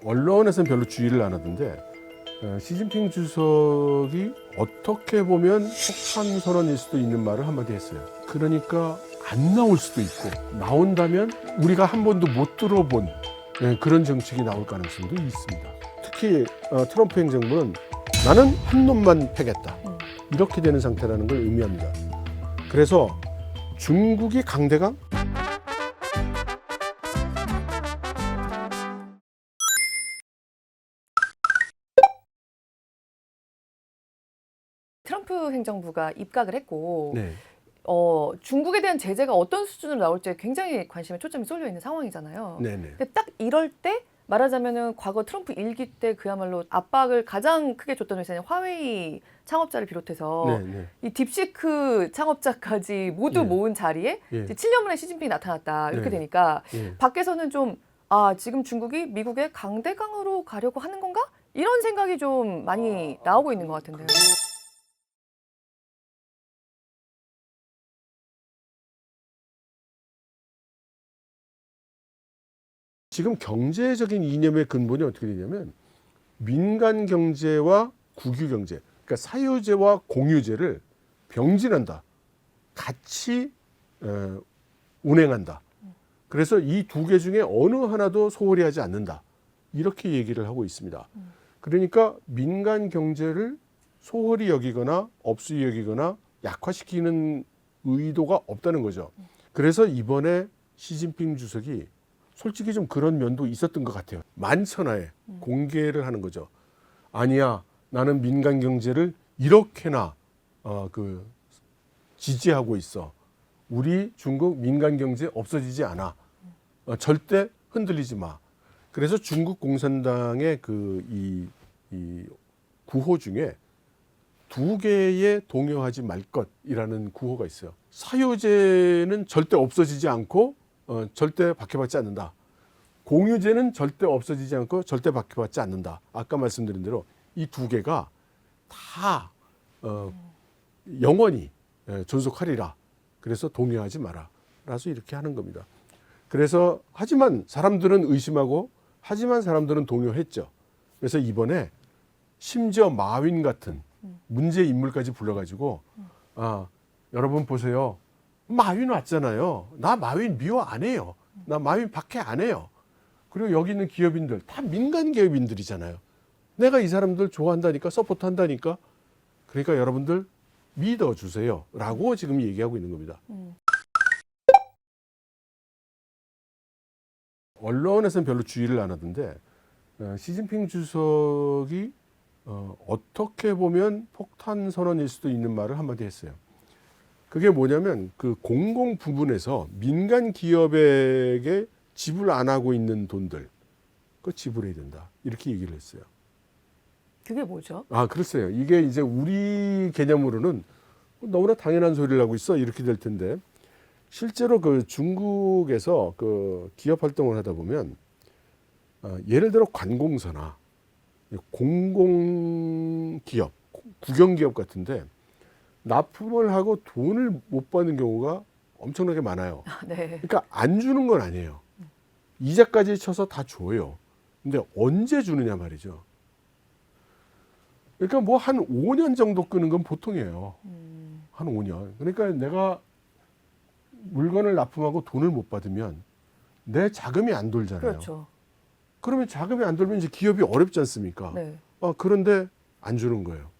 언론에서는 별로 주의를 안 하던데 시진핑 주석이 어떻게 보면 폭탄 선언일 수도 있는 말을 한마디 했어요. 그러니까 안 나올 수도 있고 나온다면 우리가 한 번도 못 들어본 그런 정책이 나올 가능성도 있습니다. 특히 트럼프 행정부는 나는 한 놈만 패겠다. 이렇게 되는 상태라는 걸 의미합니다. 그래서 중국이 강대강? 트럼프 행정부가 입각을 했고 네. 중국에 대한 제재가 어떤 수준으로 나올지 굉장히 관심에 초점이 쏠려 있는 상황이잖아요. 네네. 근데 딱 이럴 때 말하자면은 과거 트럼프 일기 때 그야말로 압박을 가장 크게 줬던 회사는 화웨이 창업자를 비롯해서 네네. 이 딥시크 창업자까지 모두 예. 모은 자리에 예. 이제 7년 만에 시진핑이 나타났다 이렇게 네. 되니까 예. 밖에서는 좀 지금 중국이 미국의 강대강으로 가려고 하는 건가? 이런 생각이 좀 많이 나오고 있는 것 같은데요. 지금 경제적인 이념의 근본이 어떻게 되냐면 민간 경제와 국유 경제, 그러니까 사유제와 공유제를 병진한다. 같이 운행한다. 그래서 이 두 개 중에 어느 하나도 소홀히 하지 않는다. 이렇게 얘기를 하고 있습니다. 그러니까 민간 경제를 소홀히 여기거나 업수히 여기거나 약화시키는 의도가 없다는 거죠. 그래서 이번에 시진핑 주석이 솔직히 좀 그런 면도 있었던 것 같아요. 만천하에 공개를 하는 거죠. 아니야, 나는 민간 경제를 이렇게나 지지하고 있어. 우리 중국 민간 경제 없어지지 않아. 절대 흔들리지 마. 그래서 중국 공산당의 이 구호 중에 두 개의 동요하지 말 것이라는 구호가 있어요. 사유제는 절대 없어지지 않고 절대 박해받지 않는다. 공유제는 절대 없어지지 않고 절대 박해받지 않는다. 아까 말씀드린 대로 이 두 개가 다 영원히 존속하리라. 그래서 동요하지 마라. 라서 이렇게 하는 겁니다. 그래서 하지만 사람들은 의심하고 하지만 사람들은 동요했죠. 그래서 이번에 심지어 마윈 같은 문제 인물까지 불러가지고 여러분 보세요. 마윈 왔잖아요. 나 마윈 미워 안 해요. 나 마윈 박해 안 해요. 그리고 여기 있는 기업인들 다 민간 기업인들이잖아요. 내가 이 사람들 좋아한다니까 서포트한다니까. 그러니까 여러분들 믿어주세요. 라고 지금 얘기하고 있는 겁니다. 언론에서는 별로 주의를 안 하던데 시진핑 주석이 어떻게 보면 폭탄 선언일 수도 있는 말을 한마디 했어요. 그게 뭐냐면 그 공공 부분에서 민간 기업에게 지불 안 하고 있는 돈들 그거 지불해야 된다. 이렇게 얘기를 했어요. 그게 뭐죠? 글쎄요. 이게 이제 우리 개념으로는 너무나 당연한 소리를 하고 있어. 이렇게 될 텐데 실제로 그 중국에서 그 기업 활동을 하다 보면 예를 들어 관공서나 공공기업, 국영기업 같은데 납품을 하고 돈을 못 받는 경우가 엄청나게 많아요. 네. 그러니까 안 주는 건 아니에요. 이자까지 쳐서 다 줘요. 근데 언제 주느냐 말이죠. 그러니까 뭐 한 5년 정도 끄는 건 보통이에요. 한 5년. 그러니까 내가 물건을 납품하고 돈을 못 받으면 내 자금이 안 돌잖아요. 그렇죠. 그러면 자금이 안 돌면 이제 기업이 어렵지 않습니까? 네. 그런데 안 주는 거예요.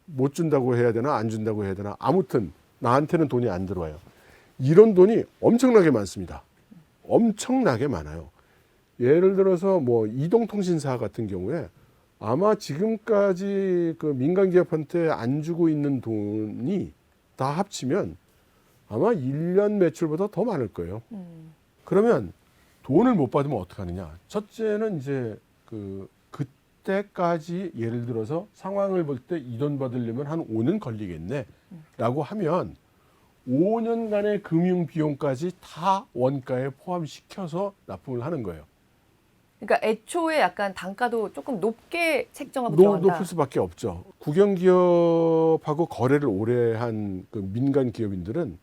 못 준다고 해야 되나 안 준다고 해야 되나 아무튼 나한테는 돈이 안 들어와요. 이런 돈이 엄청나게 많습니다. 엄청나게 많아요. 예를 들어서 뭐 이동통신사 같은 경우에 아마 지금까지 그 민간 기업한테 안 주고 있는 돈이 다 합치면 아마 1년 매출보다 더 많을 거예요. 그러면 돈을 못 받으면 어떡하느냐. 첫째는 이제 그때까지 예를 들어서 상황을 볼 때 이 돈 받으려면 한 5년 걸리겠네 라고 하면 5년간의 금융 비용까지 다 원가에 포함시켜서 납품을 하는 거예요. 그러니까 애초에 약간 단가도 조금 높게 책정하고 들어간다. 높을 수밖에 없죠. 국영기업하고 거래를 오래 한 그 민간 기업인들은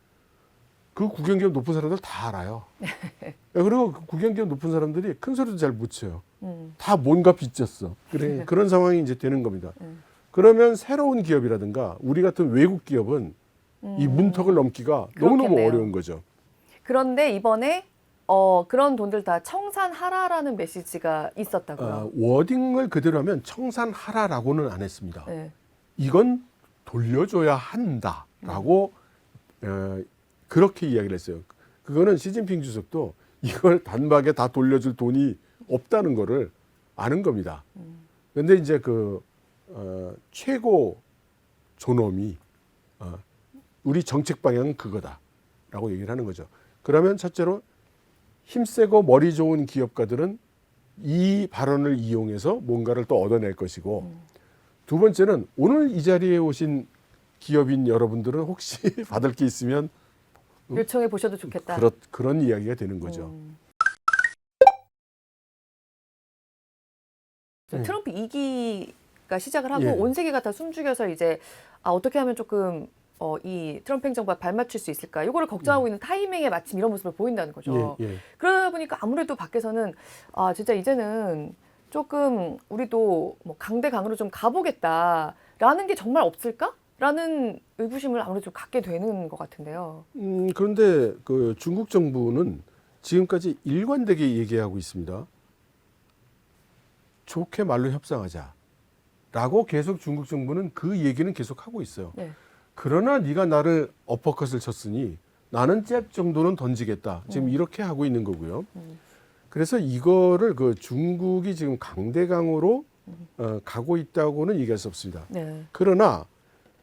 그 국영기업 높은 사람들 다 알아요. 그리고 그 국영기업 높은 사람들이 큰 소리도 잘 못 쳐요. 다 뭔가 빚졌어. 그래, 그런 상황이 이제 되는 겁니다. 그러면 새로운 기업이라든가 우리 같은 외국 기업은 이 문턱을 넘기가 너무너무 그렇겠네요. 어려운 거죠. 그런데 이번에 그런 돈들 다 청산하라라는 메시지가 있었다고요. 워딩을 그대로 하면 청산하라라고는 안 했습니다. 네. 이건 돌려줘야 한다라고 그렇게 이야기를 했어요. 그거는 시진핑 주석도 이걸 단박에 다 돌려줄 돈이 없다는 거를 아는 겁니다. 그런데 이제 그 최고 존엄이 우리 정책 방향은 그거다라고 얘기를 하는 거죠. 그러면 첫째로 힘세고 머리 좋은 기업가들은 이 발언을 이용해서 뭔가를 또 얻어낼 것이고 두 번째는 오늘 이 자리에 오신 기업인 여러분들은 혹시 받을 게 있으면 요청해 보셔도 좋겠다. 그런 이야기가 되는 거죠. 트럼프 2기가 시작을 하고 예. 온 세계가 다 숨죽여서 이제 어떻게 하면 조금 이 트럼프 행정부와 발맞출 수 있을까? 이거를 걱정하고 있는 타이밍에 마침 이런 모습을 보인다는 거죠. 예, 예. 그러다 보니까 아무래도 밖에서는 진짜 이제는 조금 우리도 뭐 강대강으로 좀 가보겠다라는 게 정말 없을까?라는 의구심을 아무래도 좀 갖게 되는 것 같은데요. 그런데 그 중국 정부는 지금까지 일관되게 얘기하고 있습니다. 좋게 말로 협상하자라고 계속 중국 정부는 그 얘기는 계속 하고 있어요. 네. 그러나 네가 나를 어퍼컷을 쳤으니 나는 잽 정도는 던지겠다. 지금 이렇게 하고 있는 거고요. 그래서 이거를 그 중국이 지금 강대강으로 가고 있다고는 얘기할 수 없습니다. 네. 그러나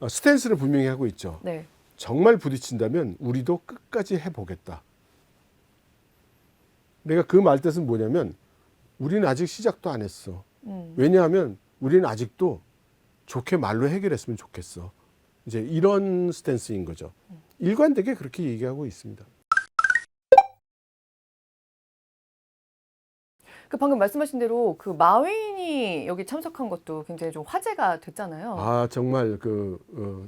스탠스를 분명히 하고 있죠. 네. 정말 부딪힌다면 우리도 끝까지 해보겠다. 내가 그 말뜻은 뭐냐면 우리는 아직 시작도 안 했어. 왜냐하면 우리는 아직도 좋게 말로 해결했으면 좋겠어. 이제 이런 스탠스인 거죠. 일관되게 그렇게 얘기하고 있습니다. 그 방금 말씀하신 대로 그 마윈이 여기 참석한 것도 굉장히 좀 화제가 됐잖아요. 아 정말 그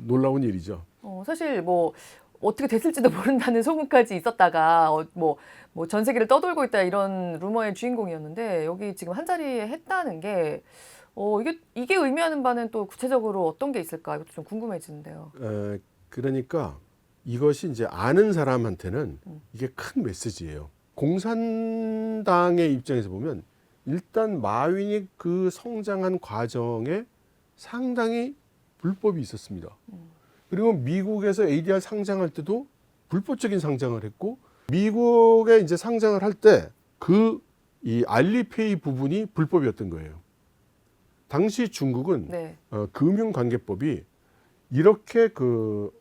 놀라운 일이죠. 사실 뭐 어떻게 됐을지도 모른다는 소문까지 있었다가 뭐 전 세계를 떠돌고 있다 이런 루머의 주인공이었는데 여기 지금 한 자리에 했다는 게 이게 의미하는 바는 또 구체적으로 어떤 게 있을까 이것도 좀 궁금해지는데요. 그러니까 이것이 이제 아는 사람한테는 이게 큰 메시지예요. 공산당의 입장에서 보면 일단 마윈이 그 성장한 과정에 상당히 불법이 있었습니다. 그리고 미국에서 ADR 상장할 때도 불법적인 상장을 했고 미국에 이제 상장을 할 때 이 알리페이 부분이 불법이었던 거예요. 당시 중국은 네. 금융관계법이 이렇게 그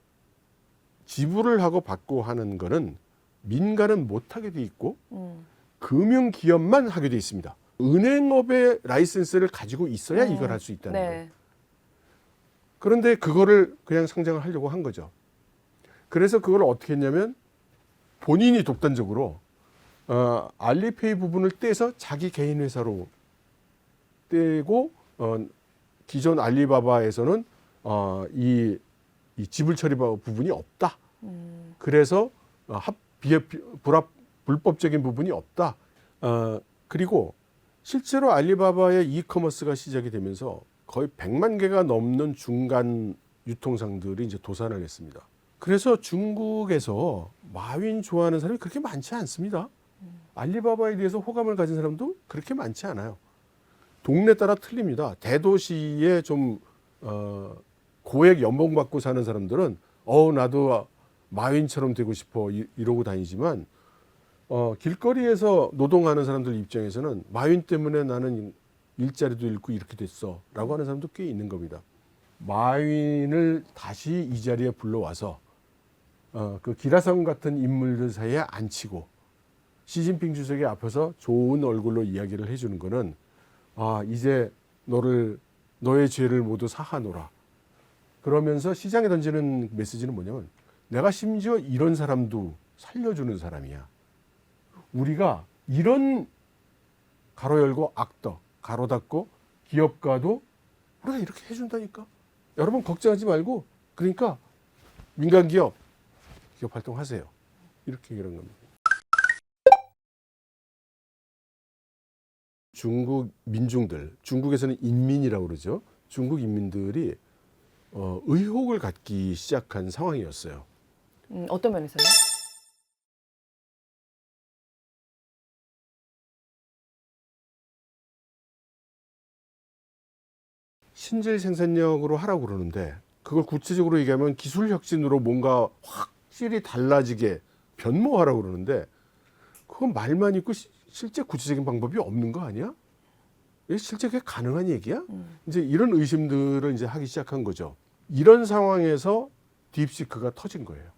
지불을 하고 받고 하는 거는 민간은 못하게 돼 있고 금융기업만 하게 돼 있습니다. 은행업의 라이센스를 가지고 있어야 이걸 할 수 있다는 거예요. 네. 그런데 그거를 그냥 상장을 하려고 한 거죠. 그래서 그걸 어떻게 했냐면 본인이 독단적으로 알리페이 부분을 떼서 자기 개인 회사로 떼고 기존 알리바바에서는 이 지불 처리 부분이 없다. 그래서 불법적인 부분이 없다. 그리고 실제로 알리바바의 이커머스가 시작이 되면서 거의 100만 개가 넘는 중간 유통상들이 이제 도산을 했습니다. 그래서 중국에서 마윈 좋아하는 사람이 그렇게 많지 않습니다. 알리바바에 대해서 호감을 가진 사람도 그렇게 많지 않아요. 동네 따라 틀립니다. 대도시에 좀 고액 연봉 받고 사는 사람들은 나도 마윈처럼 되고 싶어 이러고 다니지만 길거리에서 노동하는 사람들 입장에서는 마윈 때문에 나는 일자리도 잃고 이렇게 됐어 라고 하는 사람도 꽤 있는 겁니다. 마윈을 다시 이 자리에 불러와서 그 기라성 같은 인물들 사이에 앉히고 시진핑 주석이 앞에서 좋은 얼굴로 이야기를 해주는 거는 이제 너의 죄를 모두 사하노라. 그러면서 시장에 던지는 메시지는 뭐냐면 내가 심지어 이런 사람도 살려주는 사람이야. 우리가 이런 가로 열고 악덕, 가로 닫고 기업가도 우리가 이렇게 해준다니까. 여러분 걱정하지 말고 그러니까 민간 기업 활동하세요. 이렇게 이런 겁니다. 중국 민중들, 중국에서는 인민이라고 그러죠. 중국 인민들이 의혹을 갖기 시작한 상황이었어요. 어떤 면에서요? 신질 생산력으로 하라고 그러는데 그걸 구체적으로 얘기하면 기술 혁신으로 뭔가 확실히 달라지게 변모하라고 그러는데 그건 말만 있고 실제 구체적인 방법이 없는 거 아니야? 이게 실제 그게 가능한 얘기야? 이제 이런 의심들을 이제 하기 시작한 거죠. 이런 상황에서 딥시크가 터진 거예요.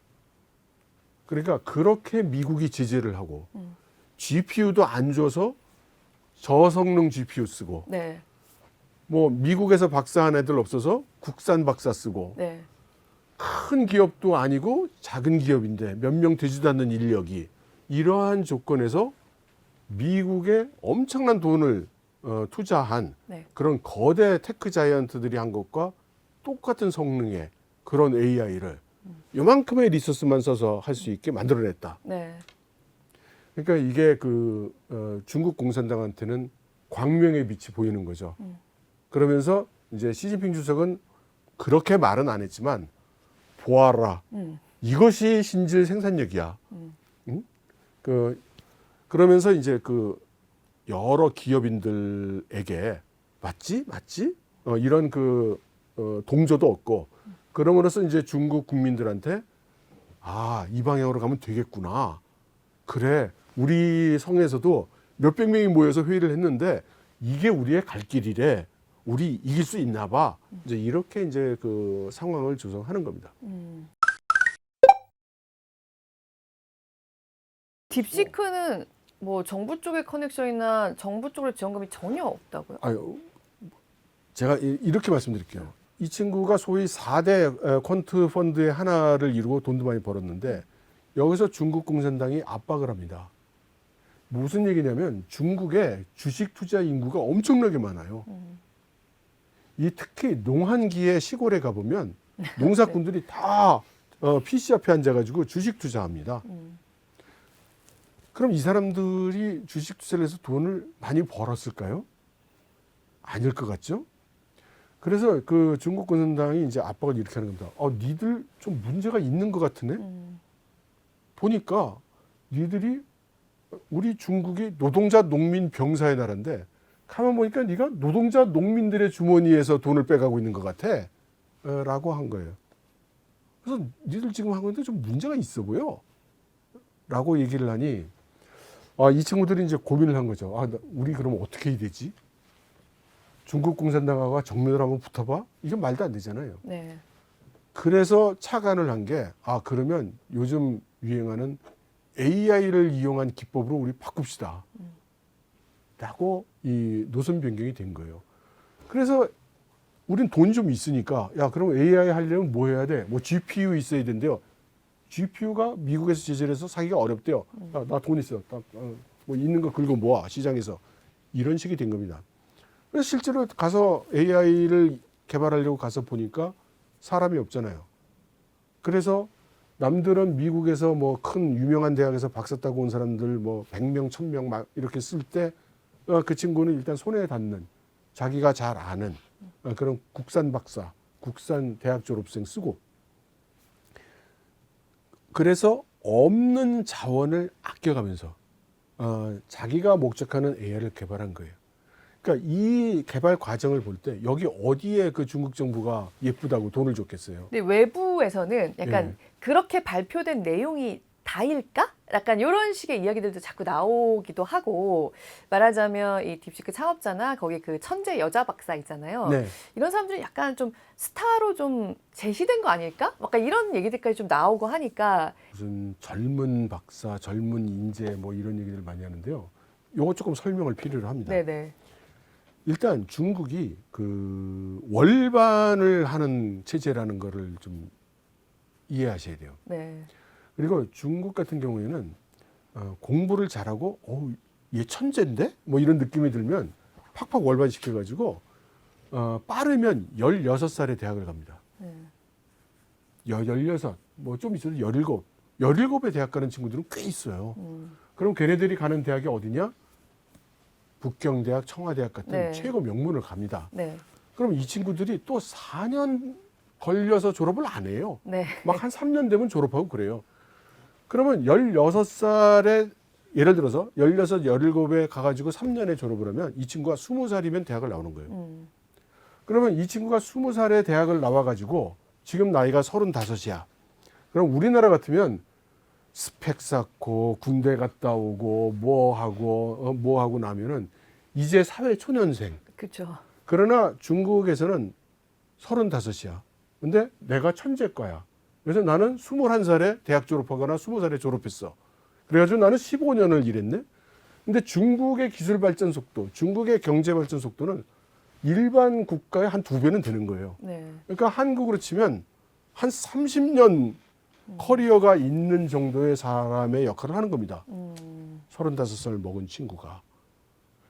그러니까 그렇게 미국이 제재를 하고 GPU도 안 줘서 저성능 GPU 쓰고 네. 뭐 미국에서 박사한 애들 없어서 국산 박사 쓰고 네. 큰 기업도 아니고 작은 기업인데 몇 명 되지도 않는 인력이 이러한 조건에서 미국에 엄청난 돈을 투자한 네. 그런 거대 테크 자이언트들이 한 것과 똑같은 성능의 그런 AI를 요만큼의 리소스만 써서 할 수 있게 만들어냈다. 네. 그러니까 이게 중국 공산당한테는 광명의 빛이 보이는 거죠. 그러면서 이제 시진핑 주석은 그렇게 말은 안 했지만 보아라. 이것이 신질 생산력이야. 응? 그러면서 이제 여러 기업인들에게 맞지? 이런 동조도 얻고 그럼으로써 이제 중국 국민들한테 이 방향으로 가면 되겠구나. 그래, 우리 성에서도 몇백 명이 모여서 회의를 했는데 이게 우리의 갈 길이래. 우리 이길 수 있나 봐. 이제 이렇게 이제 상황을 조성하는 겁니다. 딥시크는 뭐 정부 쪽의 커넥션이나 정부 쪽의 지원금이 전혀 없다고요? 제가 이렇게 말씀드릴게요. 이 친구가 소위 4대 퀀트 펀드의 하나를 이루고 돈도 많이 벌었는데 여기서 중국 공산당이 압박을 합니다. 무슨 얘기냐면 중국의 주식 투자 인구가 엄청나게 많아요. 이 특히 농한기의 시골에 가보면 농사꾼들이 다 PC 앞에 앉아가지고 주식 투자합니다. 그럼 이 사람들이 주식 투자를 해서 돈을 많이 벌었을까요? 아닐 것 같죠? 그래서 중국 공산당이 이제 압박을 이렇게 하는 겁니다. 니들 좀 문제가 있는 것 같으네? 보니까 니들이 우리 중국이 노동자, 농민, 병사의 나라인데 가만 보니까 네가 노동자, 농민들의 주머니에서 돈을 빼가고 있는 것 같아. 라고 한 거예요. 그래서 니들 지금 한 건데 좀 문제가 있어 보여. 라고 얘기를 하니 이 친구들이 이제 고민을 한 거죠. 우리 그럼 어떻게 해야 되지? 중국 공산당하고 정면으로 한번 붙어봐? 이게 말도 안 되잖아요. 네. 그래서 착안을 한 게 그러면 요즘 유행하는 AI를 이용한 기법으로 우리 바꿉시다. 라고 이 노선 변경이 된 거예요. 그래서 우린 돈이 좀 있으니까 그럼 AI 하려면 뭐 해야 돼? 뭐 GPU 있어야 된대요. GPU가 미국에서 제재를 해서 사기가 어렵대요. 나 돈 있어. 뭐 있는 거 긁어 모아 시장에서. 이런 식이 된 겁니다. 그래서 실제로 가서 AI를 개발하려고 가서 보니까 사람이 없잖아요. 그래서 남들은 미국에서 뭐 큰 유명한 대학에서 박사 따고 온 사람들 뭐 100명, 1000명 막 이렇게 쓸 때 그 친구는 일단 손에 닿는 자기가 잘 아는 그런 국산 박사, 국산 대학 졸업생 쓰고 그래서 없는 자원을 아껴가면서 자기가 목적하는 AI를 개발한 거예요. 그러니까 이 개발 과정을 볼 때 여기 어디에 중국 정부가 예쁘다고 돈을 줬겠어요. 근데 외부에서는 약간 예. 그렇게 발표된 내용이 다일까? 약간 이런 식의 이야기들도 자꾸 나오기도 하고 말하자면 이 딥시크 창업자나 거기 천재 여자 박사 있잖아요. 네. 이런 사람들이 약간 좀 스타로 좀 제시된 거 아닐까? 약간 이런 얘기들까지 좀 나오고 하니까 무슨 젊은 박사, 젊은 인재 뭐 이런 얘기들 많이 하는데요. 요거 조금 설명을 필요로 합니다. 네네. 일단 중국이 월반을 하는 체제라는 거를 좀 이해하셔야 돼요. 네. 그리고 중국 같은 경우에는 공부를 잘하고 얘 천재인데? 뭐 이런 느낌이 들면 팍팍 월반시켜가지고 빠르면 16살에 대학을 갑니다. 16, 뭐 좀 있어도 17. 17에 대학 가는 친구들은 꽤 있어요. 그럼 걔네들이 가는 대학이 어디냐? 북경대학, 청와대학 같은 네. 최고 명문을 갑니다. 네. 그럼 이 친구들이 또 4년 걸려서 졸업을 안 해요. 네. 막 한 3년 되면 졸업하고 그래요. 그러면 16살에 예를 들어서 16, 17에 가가지고 3년에 졸업을 하면 이 친구가 20살이면 대학을 나오는 거예요. 그러면 이 친구가 20살에 대학을 나와가지고 지금 나이가 35이야. 그럼 우리나라 같으면 스펙 쌓고 군대 갔다 오고 뭐 하고 나면은 이제 사회 초년생. 그렇죠. 그러나 중국에서는 35이야. 근데 내가 천재과야. 그래서 나는 21살에 대학 졸업하거나 20살에 졸업했어. 그래가지고 나는 15년을 일했네. 근데 중국의 기술 발전 속도, 중국의 경제 발전 속도는 일반 국가의 한 2배는 되는 거예요. 네. 그러니까 한국으로 치면 한 30년 커리어가 있는 정도의 사람의 역할을 하는 겁니다. 35살 먹은 친구가.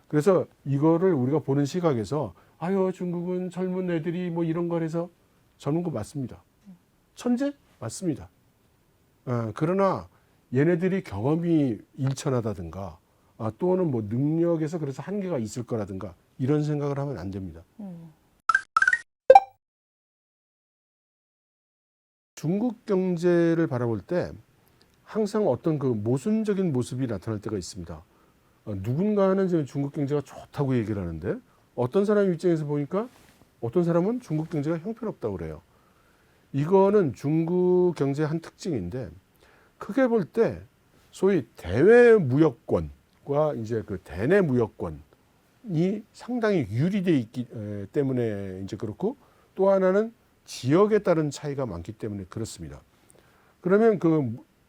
그래서 이거를 우리가 보는 시각에서 아유 중국은 젊은 애들이 뭐 이런 걸 해서 젊은 거 맞습니다. 천재? 맞습니다. 그러나 얘네들이 경험이 일천하다든가 또는 뭐 능력에서 그래서 한계가 있을 거라든가 이런 생각을 하면 안 됩니다. 중국 경제를 바라볼 때 항상 어떤 그 모순적인 모습이 나타날 때가 있습니다. 누군가는 지금 중국 경제가 좋다고 얘기를 하는데 어떤 사람 입장에서 보니까 어떤 사람은 중국 경제가 형편없다고 그래요. 이거는 중국 경제의 한 특징인데 크게 볼 때 소위 대외 무역권과 이제 그 대내 무역권이 상당히 유리돼 있기 때문에 이제 그렇고 또 하나는 지역에 따른 차이가 많기 때문에 그렇습니다. 그러면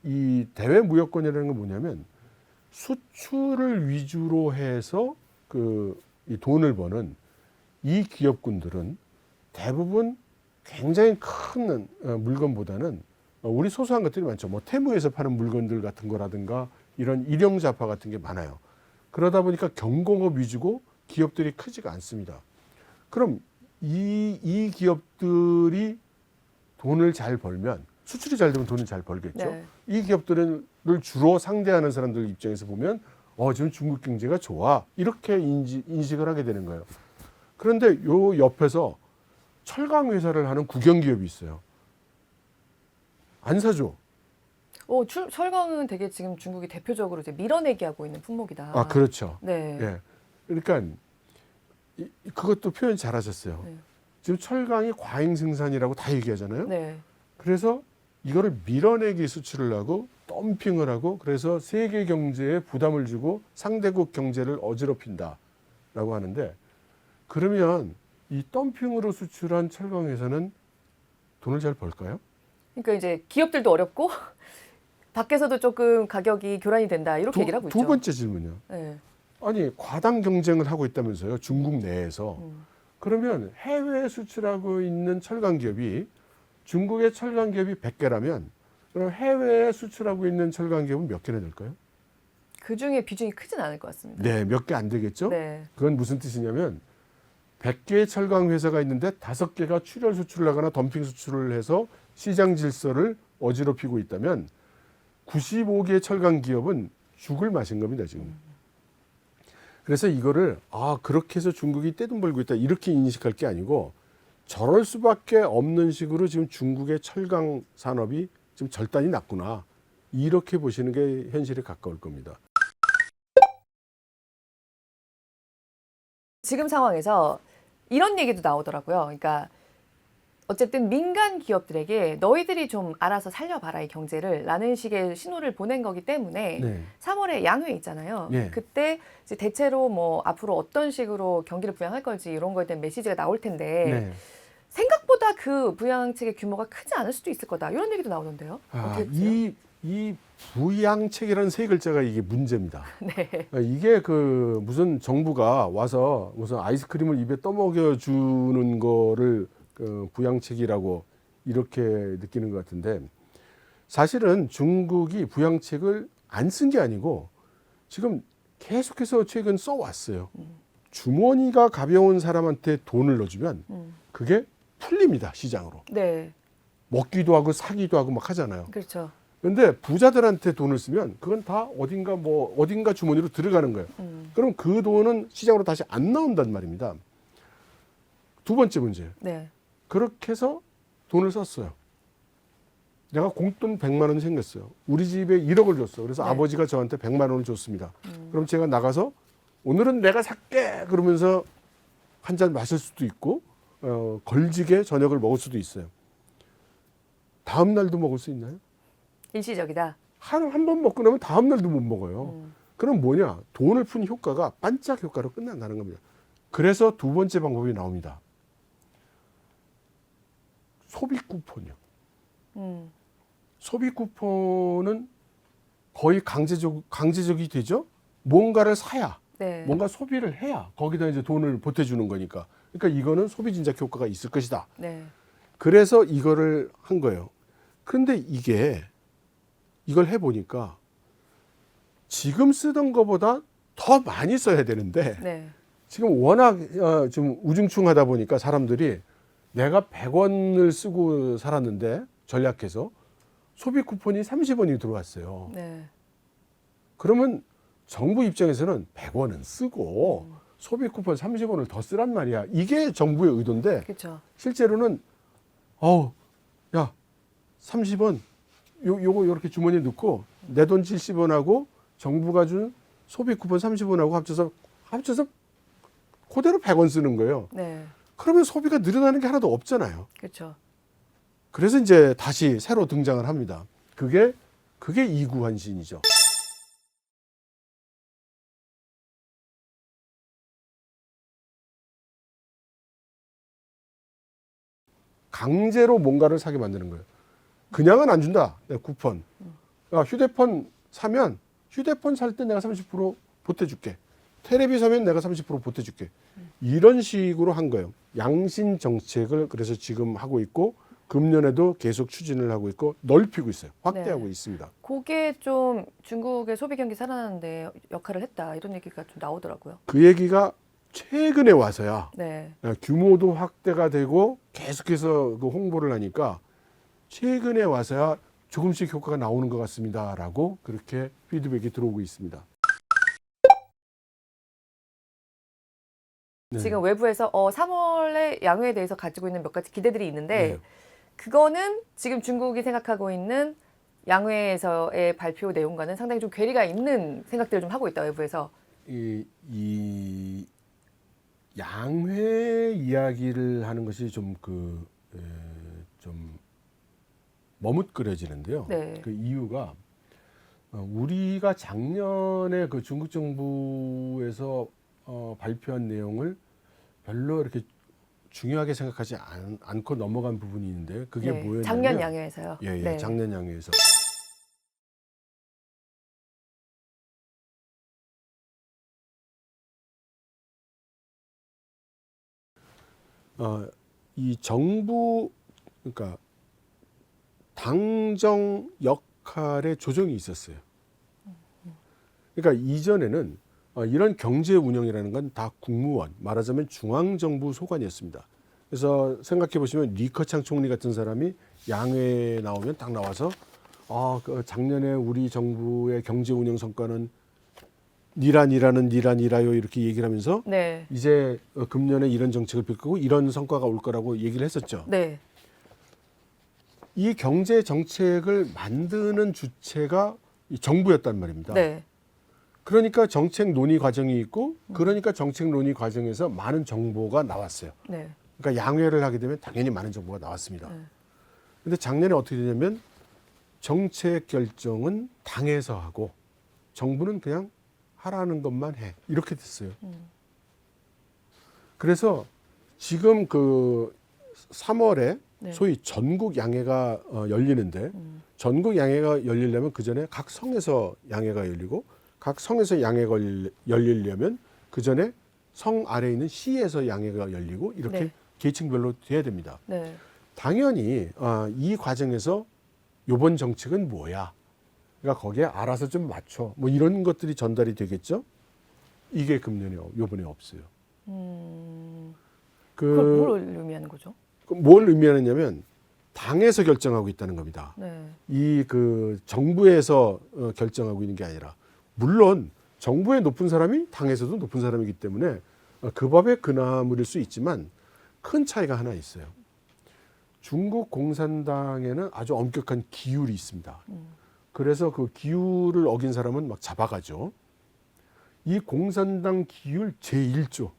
이 대외 무역권이라는 건 뭐냐면 수출을 위주로 해서 이 돈을 버는 이 기업군들은 대부분 굉장히 큰 물건보다는 우리 소소한 것들이 많죠. 뭐 테무에서 파는 물건들 같은 거라든가 이런 일용자파 같은 게 많아요. 그러다 보니까 경공업 위주고 기업들이 크지가 않습니다. 그럼 이 기업들이 돈을 잘 벌면 수출이 잘 되면 돈을 잘 벌겠죠. 네. 이 기업들을 주로 상대하는 사람들 입장에서 보면 지금 중국 경제가 좋아 이렇게 인식을 하게 되는 거예요. 그런데 요 옆에서 철강 회사를 하는 국영 기업이 있어요. 안 사죠. 철강은 되게 지금 중국이 대표적으로 이제 밀어내기 하고 있는 품목이다. 그렇죠. 네. 예. 그러니까 그것도 표현 잘하셨어요. 네. 지금 철강이 과잉 생산이라고 다 얘기하잖아요. 네. 그래서 이거를 밀어내기 수출을 하고 덤핑을 하고 그래서 세계 경제에 부담을 주고 상대국 경제를 어지럽힌다라고 하는데 그러면 이 덤핑으로 수출한 철강 회사는 돈을 잘 벌까요? 그러니까 이제 기업들도 어렵고 밖에서도 조금 가격이 교란이 된다 이렇게 얘기를 하고 있죠. 두 번째 질문이요. 네. 아니 과당 경쟁을 하고 있다면서요. 중국 내에서. 그러면 해외에 수출하고 있는 철강 기업이 중국의 철강 기업이 100개라면 그럼 해외에 수출하고 있는 철강 기업은 몇 개나 될까요? 그 중에 비중이 크진 않을 것 같습니다. 네, 몇 개 안 되겠죠? 네. 그건 무슨 뜻이냐면 100개의 철강 회사가 있는데 5개가 출혈 수출을 하거나 덤핑 수출을 해서 시장 질서를 어지럽히고 있다면 95개의 철강 기업은 죽을 마신 겁니다, 지금. 그래서 이거를 그렇게 해서 중국이 떼돈 벌고 있다 이렇게 인식할 게 아니고 저럴 수밖에 없는 식으로 지금 중국의 철강 산업이 지금 절단이 났구나 이렇게 보시는 게 현실에 가까울 겁니다. 지금 상황에서 이런 얘기도 나오더라고요. 그러니까 어쨌든 민간 기업들에게 너희들이 좀 알아서 살려봐라 이 경제를 라는 식의 신호를 보낸 거기 때문에 네. 3월에 양회 있잖아요. 네. 그때 이제 대체로 뭐 앞으로 어떤 식으로 경기를 부양할 건지 이런 거에 대한 메시지가 나올 텐데 네. 생각보다 그 부양책의 규모가 크지 않을 수도 있을 거다 이런 얘기도 나오던데요. 어떻게 보세요? 이 부양책이라는 세 글자가 이게 문제입니다. 네. 이게 무슨 정부가 와서 무슨 아이스크림을 입에 떠먹여 주는 거를 부양책이라고 이렇게 느끼는 것 같은데 사실은 중국이 부양책을 안 쓴 게 아니고 지금 계속해서 최근 써왔어요. 주머니가 가벼운 사람한테 돈을 넣어주면 그게 풀립니다, 시장으로. 네. 먹기도 하고 사기도 하고 막 하잖아요. 그렇죠. 근데 부자들한테 돈을 쓰면 그건 다 어딘가 주머니로 들어가는 거예요. 그럼 그 돈은 시장으로 다시 안 나온단 말입니다. 두 번째 문제. 네. 그렇게 해서 돈을 썼어요. 내가 공돈 100만 원이 생겼어요. 우리 집에 1억을 줬어. 그래서 네. 아버지가 저한테 100만 원을 줬습니다. 그럼 제가 나가서 오늘은 내가 살게 그러면서 한 잔 마실 수도 있고 걸지게 저녁을 먹을 수도 있어요. 다음 날도 먹을 수 있나요? 일시적이다. 한 번 먹고 나면 다음 날도 못 먹어요. 그럼 뭐냐? 돈을 푼 효과가 반짝 효과로 끝난다는 겁니다. 그래서 두 번째 방법이 나옵니다. 소비 쿠폰이요. 소비 쿠폰은 거의 강제적이 되죠. 뭔가를 사야, 네. 뭔가 소비를 해야 거기다 이제 돈을 보태주는 거니까. 그러니까 이거는 소비 진작 효과가 있을 것이다. 네. 그래서 이거를 한 거예요. 그런데 이걸 해보니까 지금 쓰던 것보다 더 많이 써야 되는데 네. 지금 워낙 좀 우중충하다 보니까 사람들이 내가 100원을 쓰고 살았는데 전략해서 소비 쿠폰이 30원이 들어왔어요. 네. 그러면 정부 입장에서는 100원은 쓰고 소비 쿠폰 30원을 더 쓰란 말이야. 이게 정부의 의도인데 그렇죠. 실제로는 야 30원 요거 이렇게 주머니에 넣고 내 돈 70원하고 정부가 준 소비 쿠폰 30원하고 합쳐서 그대로 100원 쓰는 거예요. 네. 그러면 소비가 늘어나는 게 하나도 없잖아요. 그렇죠. 그래서 이제 다시 새로 등장을 합니다. 그게 이구환신이죠. 강제로 뭔가를 사게 만드는 거예요. 그냥은 안 준다. 내가 쿠폰. 휴대폰 사면 휴대폰 살 때 내가 30% 보태줄게. 테레비 사면 내가 30% 보태줄게. 이런 식으로 한 거예요. 양신 정책을 그래서 지금 하고 있고 금년에도 계속 추진을 하고 있고 넓히고 있어요. 확대하고 네. 있습니다. 그게 좀 중국의 소비 경기 살아나는데 역할을 했다 이런 얘기가 좀 나오더라고요. 그 얘기가 최근에 와서야 네. 규모도 확대가 되고 계속해서 그 홍보를 하니까 최근에 와서야 조금씩 효과가 나오는 것 같습니다라고 그렇게 피드백이 들어오고 있습니다. 네. 지금 외부에서 3월에 양회에 대해서 가지고 있는 몇 가지 기대들이 있는데 네. 그거는 지금 중국이 생각하고 있는 양회에서의 발표 내용과는 상당히 좀 괴리가 있는 생각들을 좀 하고 있다 외부에서. 이 양회 이야기를 하는 것이 좀 머뭇거려지는데요. 네. 그 이유가 우리가 작년에 그 중국 정부에서 발표한 내용을 별로 이렇게 중요하게 생각하지 않고 넘어간 부분이 있는데 그게 네. 뭐였냐면 작년 양회에서요. 예, 네. 작년 양회에서 이 정부 그러니까 당정 역할의 조정이 있었어요. 그러니까 이전에는 이런 경제 운영이라는 건 다 국무원, 말하자면 중앙정부 소관이었습니다. 그래서 생각해 보시면 리커창 총리 같은 사람이 양회에 나오면 딱 나와서 그 작년에 우리 정부의 경제 운영 성과는 니라요 이렇게 얘기를 하면서 네. 이제 금년에 이런 정책을 펼 거고 이런 성과가 올 거라고 얘기를 했었죠. 네. 이 경제 정책을 만드는 주체가 이 정부였단 말입니다. 네. 그러니까 정책 논의 과정이 있고 그러니까 정책 논의 과정에서 많은 정보가 나왔어요. 네. 그러니까 양회를 하게 되면 당연히 많은 정보가 나왔습니다. 네. 근데 작년에 어떻게 되냐면 정책 결정은 당에서 하고 정부는 그냥 하라는 것만 해. 이렇게 됐어요. 그래서 지금 그 3월에 네. 소위 전국 양회가 열리는데 전국 양회가 열리려면 그 전에 각 성에서 양회가 열리고 각 성에서 양회가 열리려면 그 전에 성 아래에 있는 시에서 양회가 열리고 이렇게 네. 계층별로 돼야 됩니다. 네. 당연히 이 과정에서 요번 정책은 뭐야? 그러니까 거기에 알아서 좀 맞춰. 뭐 이런 것들이 전달이 되겠죠? 이게 요번에 없어요. 그걸 그 뭘 의미하는 거죠? 뭘 의미하느냐면 당에서 결정하고 있다는 겁니다. 네. 이 그 정부에서 결정하고 있는 게 아니라, 물론 정부의 높은 사람이 당에서도 높은 사람이기 때문에 그 법의 그나물일 수 있지만 큰 차이가 하나 있어요. 중국 공산당에는 아주 엄격한 기율이 있습니다. 그래서 그 기율을 어긴 사람은 막 잡아가죠. 이 공산당 기율 제1조.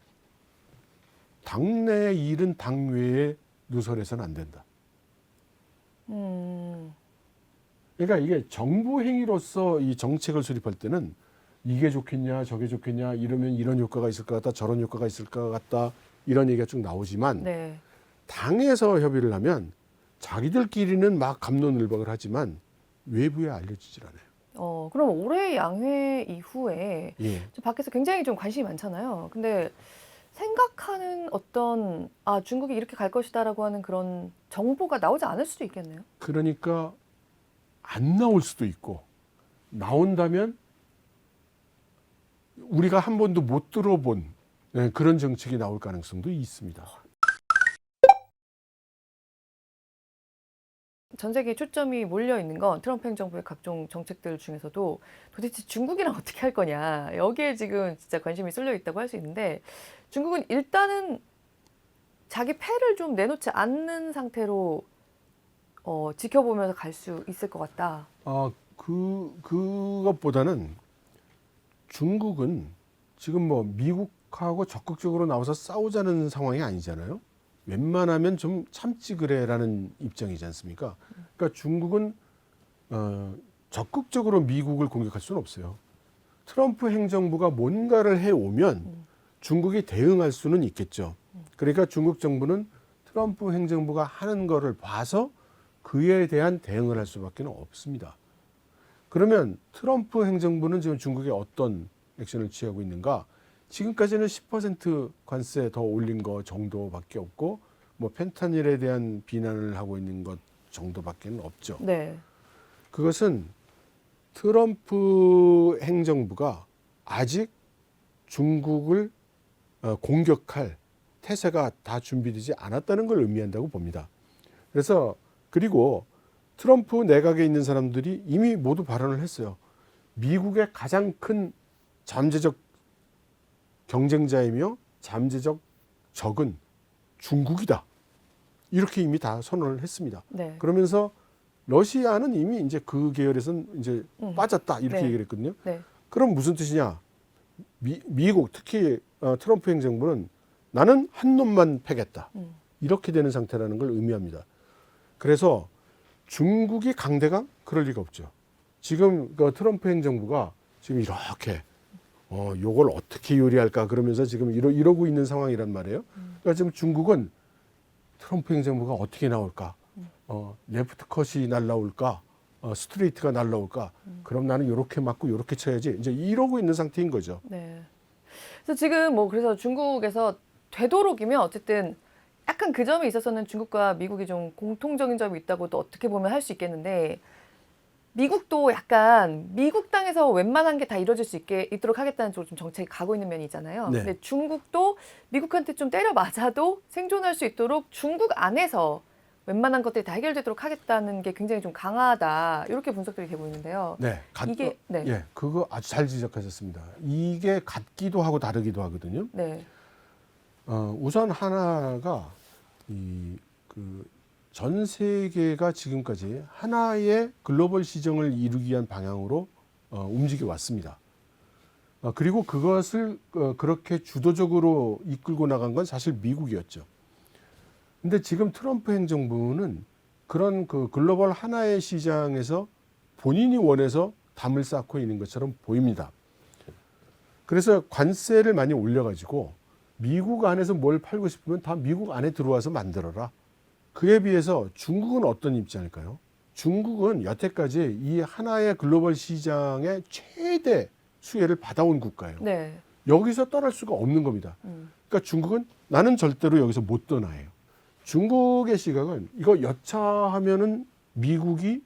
당내 일은 당외에 누설해서는 안 된다. 그러니까 이게 정부 행위로서 이 정책을 수립할 때는 이게 좋겠냐 저게 좋겠냐 이러면 이런 효과가 있을 것 같다 저런 효과가 있을 것 같다 이런 얘기가 쭉 나오지만 네. 당에서 협의를 하면 자기들끼리는 막 갑론을박을 하지만 외부에 알려지질 않아요. 그럼 올해 양회 이후에 예. 밖에서 굉장히 좀 관심이 많잖아요. 근데 생각하는 어떤 중국이 이렇게 갈 것이다라고 하는 그런 정보가 나오지 않을 수도 있겠네요. 그러니까 안 나올 수도 있고 나온다면 우리가 한 번도 못 들어본 그런 정책이 나올 가능성도 있습니다. 전 세계에 초점이 몰려 있는 건 트럼프 행정부의 각종 정책들 중에서도 도대체 중국이랑 어떻게 할 거냐 여기에 지금 진짜 관심이 쏠려 있다고 할 수 있는데 중국은 일단은 자기 패를 좀 내놓지 않는 상태로 지켜보면서 갈 수 있을 것 같다. 그것보다는 중국은 지금 뭐 미국하고 적극적으로 나와서 싸우자는 상황이 아니잖아요. 웬만하면 좀 참지 그래라는 입장이지 않습니까? 그러니까 중국은 적극적으로 미국을 공격할 수는 없어요. 트럼프 행정부가 뭔가를 해오면 중국이 대응할 수는 있겠죠. 그러니까 중국 정부는 트럼프 행정부가 하는 거를 봐서 그에 대한 대응을 할 수밖에 없습니다. 그러면 트럼프 행정부는 지금 중국에 어떤 액션을 취하고 있는가? 지금까지는 10% 관세 더 올린 거 정도밖에 없고 뭐 펜타닐에 대한 비난을 하고 있는 것 정도밖에 없죠. 네. 그것은 트럼프 행정부가 아직 중국을 공격할 태세가 다 준비되지 않았다는 걸 의미한다고 봅니다. 그래서 그리고 트럼프 내각에 있는 사람들이 이미 모두 발언을 했어요. 미국의 가장 큰 잠재적 경쟁자이며 잠재적 적은 중국이다. 이렇게 이미 다 선언을 했습니다. 네. 그러면서 러시아는 이미 이제 그 계열에서는 이제 빠졌다 이렇게 네. 얘기를 했거든요. 네. 그럼 무슨 뜻이냐? 미국 특히 트럼프 행정부는 나는 한 놈만 패겠다. 이렇게 되는 상태라는 걸 의미합니다. 그래서 중국이 강대강 그럴 리가 없죠. 지금 그 트럼프 행정부가 지금 이렇게 요걸 어떻게 요리할까 그러면서 지금 이러고 있는 상황이란 말이에요. 그러니까 지금 중국은 트럼프 행정부가 어떻게 나올까? 레프트 컷이 날라올까? 스트레이트가 날라올까? 그럼 나는 요렇게 맞고 요렇게 쳐야지. 이제 이러고 있는 상태인 거죠. 네. 그래서 지금 그래서 중국에서 되도록이면 어쨌든 약간 그 점에 있어서는 중국과 미국이 좀 공통적인 점이 있다고도 어떻게 보면 할 수 있겠는데 미국도 약간 미국 땅에서 웬만한 게 다 이루어질 수 있도록 하겠다는 쪽으로 좀 정책이 가고 있는 면이 있잖아요. 네. 근데 중국도 미국한테 좀 때려 맞아도 생존할 수 있도록 중국 안에서 웬만한 것들이 다 해결되도록 하겠다는 게 굉장히 좀 강하다. 이렇게 분석들이 되고 있는데요. 네, 이게 네. 예, 그거 아주 잘 지적하셨습니다. 이게 같기도 하고 다르기도 하거든요. 네. 우선 하나가 전 세계가 지금까지 하나의 글로벌 시정을 이루기 위한 방향으로 움직여 왔습니다. 그리고 그것을 그렇게 주도적으로 이끌고 나간 건 사실 미국이었죠. 근데 지금 트럼프 행정부는 그런 그 글로벌 하나의 시장에서 본인이 원해서 담을 쌓고 있는 것처럼 보입니다. 그래서 관세를 많이 올려가지고 미국 안에서 뭘 팔고 싶으면 다 미국 안에 들어와서 만들어라. 그에 비해서 중국은 어떤 입장일까요? 중국은 여태까지 이 하나의 글로벌 시장의 최대 수혜를 받아온 국가예요. 네. 여기서 떠날 수가 없는 겁니다. 그러니까 중국은 나는 절대로 여기서 못 떠나요. 중국의 시각은 이거 여차하면은 미국이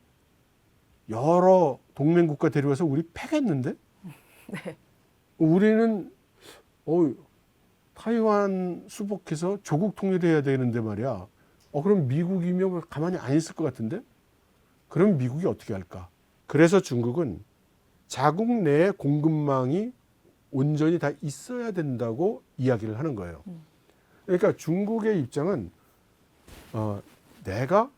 여러 동맹국가 데려와서 우리 패겠는데? 네. 우리는 타이완 수복해서 조국 통일해야 되는데 말이야. 그럼 미국이면 가만히 안 있을 것 같은데? 그럼 미국이 어떻게 할까? 그래서 중국은 자국 내에 공급망이 온전히 다 있어야 된다고 이야기를 하는 거예요. 그러니까 중국의 입장은 내가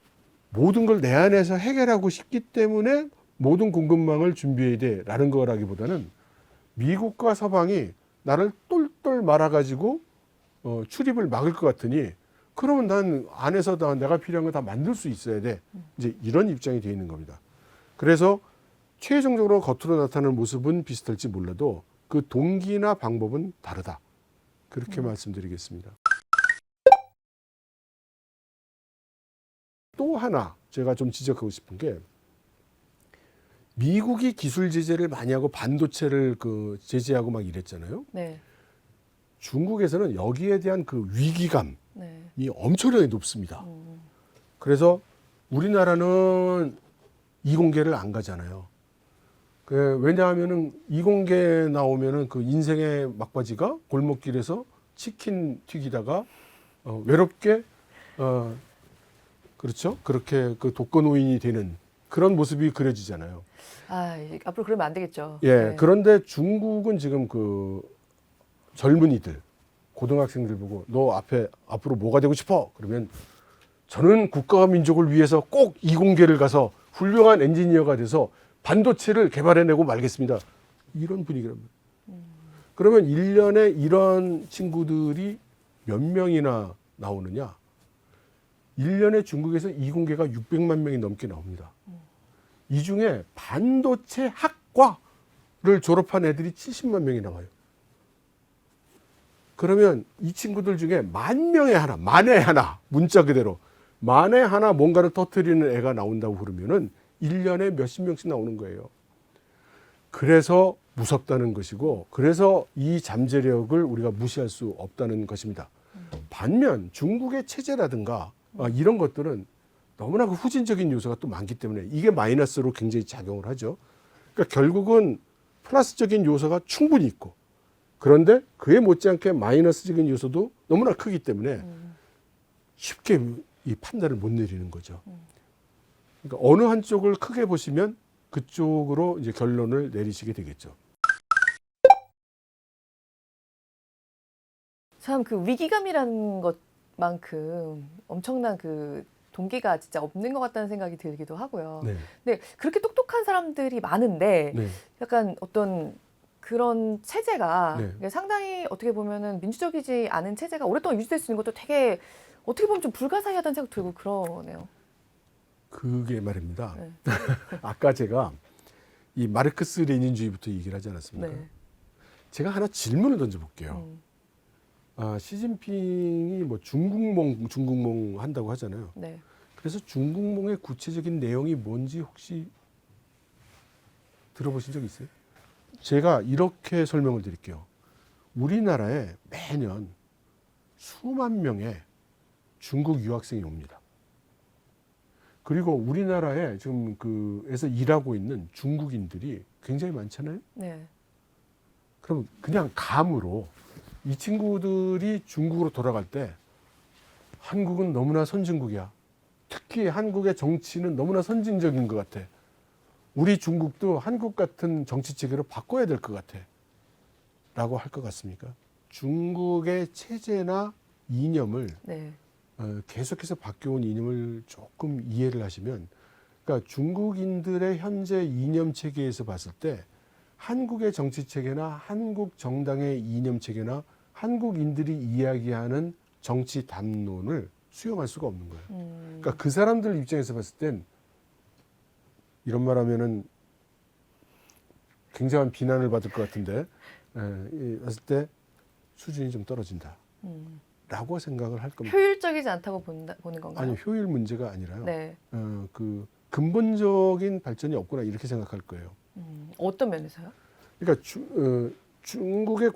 모든 걸 내 안에서 해결하고 싶기 때문에 모든 공급망을 준비해야 돼라는 거라기보다는 미국과 서방이 나를 똘똘 말아가지고 출입을 막을 것 같으니 그러면 난 안에서 다 내가 필요한 거 다 만들 수 있어야 돼. 이제 이런 입장이 되어 있는 겁니다. 그래서 최종적으로 겉으로 나타나는 모습은 비슷할지 몰라도 그 동기나 방법은 다르다. 그렇게 말씀드리겠습니다. 또 하나 제가 좀 지적하고 싶은 게 미국이 기술 제재를 많이 하고 반도체를 제재하고 막 이랬잖아요. 네. 중국에서는 여기에 대한 그 위기감이 네. 엄청나게 높습니다. 그래서 우리나라는 이공계를 안 가잖아요. 왜냐하면은 이공계 나오면은 그 인생의 막바지가 골목길에서 치킨 튀기다가 외롭게 그렇죠? 그렇게 그 독거노인이 되는 그런 모습이 그려지잖아요. 앞으로 그러면 안 되겠죠. 예. 네. 그런데 중국은 지금 그 젊은이들, 고등학생들 보고 너 앞으로 뭐가 되고 싶어? 그러면 저는 국가와 민족을 위해서 꼭 이공계를 가서 훌륭한 엔지니어가 돼서 반도체를 개발해내고 말겠습니다. 이런 분위기란 말이에요. 그러면 1년에 이런 친구들이 몇 명이나 나오느냐? 1년에 중국에서 이공계가 600만 명이 넘게 나옵니다. 이 중에 반도체 학과를 졸업한 애들이 70만 명이 나와요. 그러면 이 친구들 중에 만에 하나, 문자 그대로, 만에 하나 뭔가를 터뜨리는 애가 나온다고 그러면은 1년에 몇십 명씩 나오는 거예요. 그래서 무섭다는 것이고, 그래서 이 잠재력을 우리가 무시할 수 없다는 것입니다. 반면 중국의 체제라든가 이런 것들은 너무나 그 후진적인 요소가 또 많기 때문에 이게 마이너스로 굉장히 작용을 하죠. 그러니까 결국은 플러스적인 요소가 충분히 있고, 그런데 그에 못지않게 마이너스적인 요소도 너무나 크기 때문에 쉽게 이 판단을 못 내리는 거죠. 그러니까 어느 한쪽을 크게 보시면 그쪽으로 이제 결론을 내리시게 되겠죠. 참 그 위기감이라는 것만큼 엄청난 그 동기가 진짜 없는 것 같다는 생각이 들기도 하고요. 네. 근데 그렇게 똑똑한 사람들이 많은데 네. 약간 어떤 그런 체제가 네. 상당히 어떻게 보면은 민주적이지 않은 체제가 오랫동안 유지될 수 있는 것도 되게 어떻게 보면 좀 불가사의하다는 생각 들고 그러네요. 그게 말입니다. 네. 아까 제가 이 마르크스 레닌주의부터 얘기를 하지 않았습니까? 네. 제가 하나 질문을 던져볼게요. 시진핑이 뭐 중국몽 한다고 하잖아요. 네. 그래서 중국몽의 구체적인 내용이 뭔지 혹시 들어보신 적 있어요? 제가 이렇게 설명을 드릴게요. 우리나라에 매년 수만 명의 중국 유학생이 옵니다. 그리고 우리나라에 지금 그에서 일하고 있는 중국인들이 굉장히 많잖아요. 네. 그럼 그냥 감으로 이 친구들이 중국으로 돌아갈 때 한국은 너무나 선진국이야. 특히 한국의 정치는 너무나 선진적인 것 같아. 우리 중국도 한국 같은 정치 체계로 바꿔야 될 것 같아. 라고 할 것 같습니까? 중국의 체제나 이념을 네. 계속해서 바뀌어온 이념을 조금 이해를 하시면, 그러니까 중국인들의 현재 이념 체계에서 봤을 때 한국의 정치 체계나 한국 정당의 이념 체계나 한국인들이 이야기하는 정치 담론을 수용할 수가 없는 거예요. 그러니까 그 사람들 입장에서 봤을 땐 이런 말하면은 굉장한 비난을 받을 것 같은데, 봤을 때 수준이 좀 떨어진다. 라고 생각을 할 겁니다. 효율적이지 않다고 보는 건가요? 아니, 효율 문제가 아니라요. 네. 그 근본적인 발전이 없구나 이렇게 생각할 거예요. 어떤 면에서요? 그러니까 중국의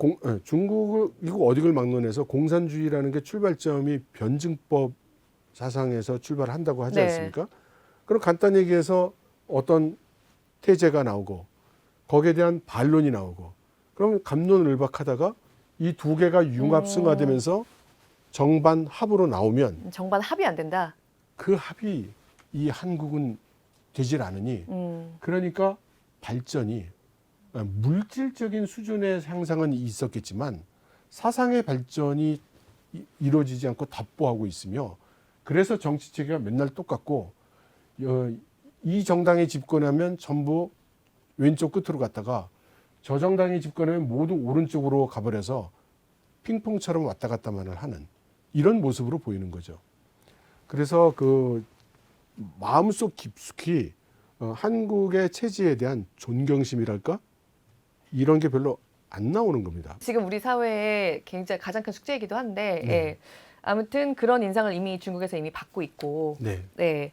미국 어딕을 막론해서 공산주의라는 게 출발점이 변증법 사상에서 출발한다고 하지 네. 않습니까? 그럼 간단히 얘기해서 어떤 태제가 나오고 거기에 대한 반론이 나오고 그러면 갑론을박하다가 이 두 개가 융합승화되면서 정반 합으로 나오면 정반 합의 안 된다. 그 합이 이 한국은 되질 않으니 그러니까 발전이 물질적인 수준의 향상은 있었겠지만 사상의 발전이 이루어지지 않고 답보하고 있으며 그래서 정치 체계가 맨날 똑같고 이 정당이 집권하면 전부 왼쪽 끝으로 갔다가 저 정당이 집권하면 모두 오른쪽으로 가버려서 핑퐁처럼 왔다 갔다만을 하는 이런 모습으로 보이는 거죠. 그래서 그 마음속 깊숙이 한국의 체제에 대한 존경심이랄까 이런 게 별로 안 나오는 겁니다. 지금 우리 사회의 굉장히 가장 큰 숙제이기도 한데 네. 예. 아무튼 그런 인상을 이미 중국에서 이미 받고 있고 네. 네.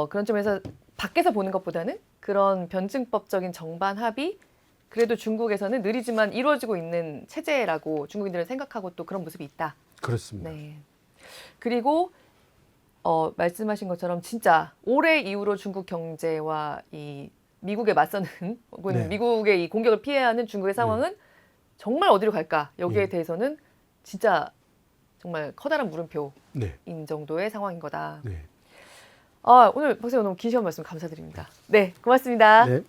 그런 점에서 밖에서 보는 것보다는 그런 변증법적인 정반 합의 그래도 중국에서는 느리지만 이루어지고 있는 체제라고 중국인들은 생각하고 또 그런 모습이 있다. 그렇습니다. 네. 그리고 말씀하신 것처럼 진짜 올해 이후로 중국 경제와 이 미국에 맞서는 혹은 네. 미국의 이 공격을 피해야 하는 중국의 상황은 정말 어디로 갈까? 여기에 예. 대해서는 진짜 정말 커다란 물음표인 네. 정도의 상황인 거다. 네. 오늘 박사님 너무 긴 시간 말씀 감사드립니다. 네, 고맙습니다. 네.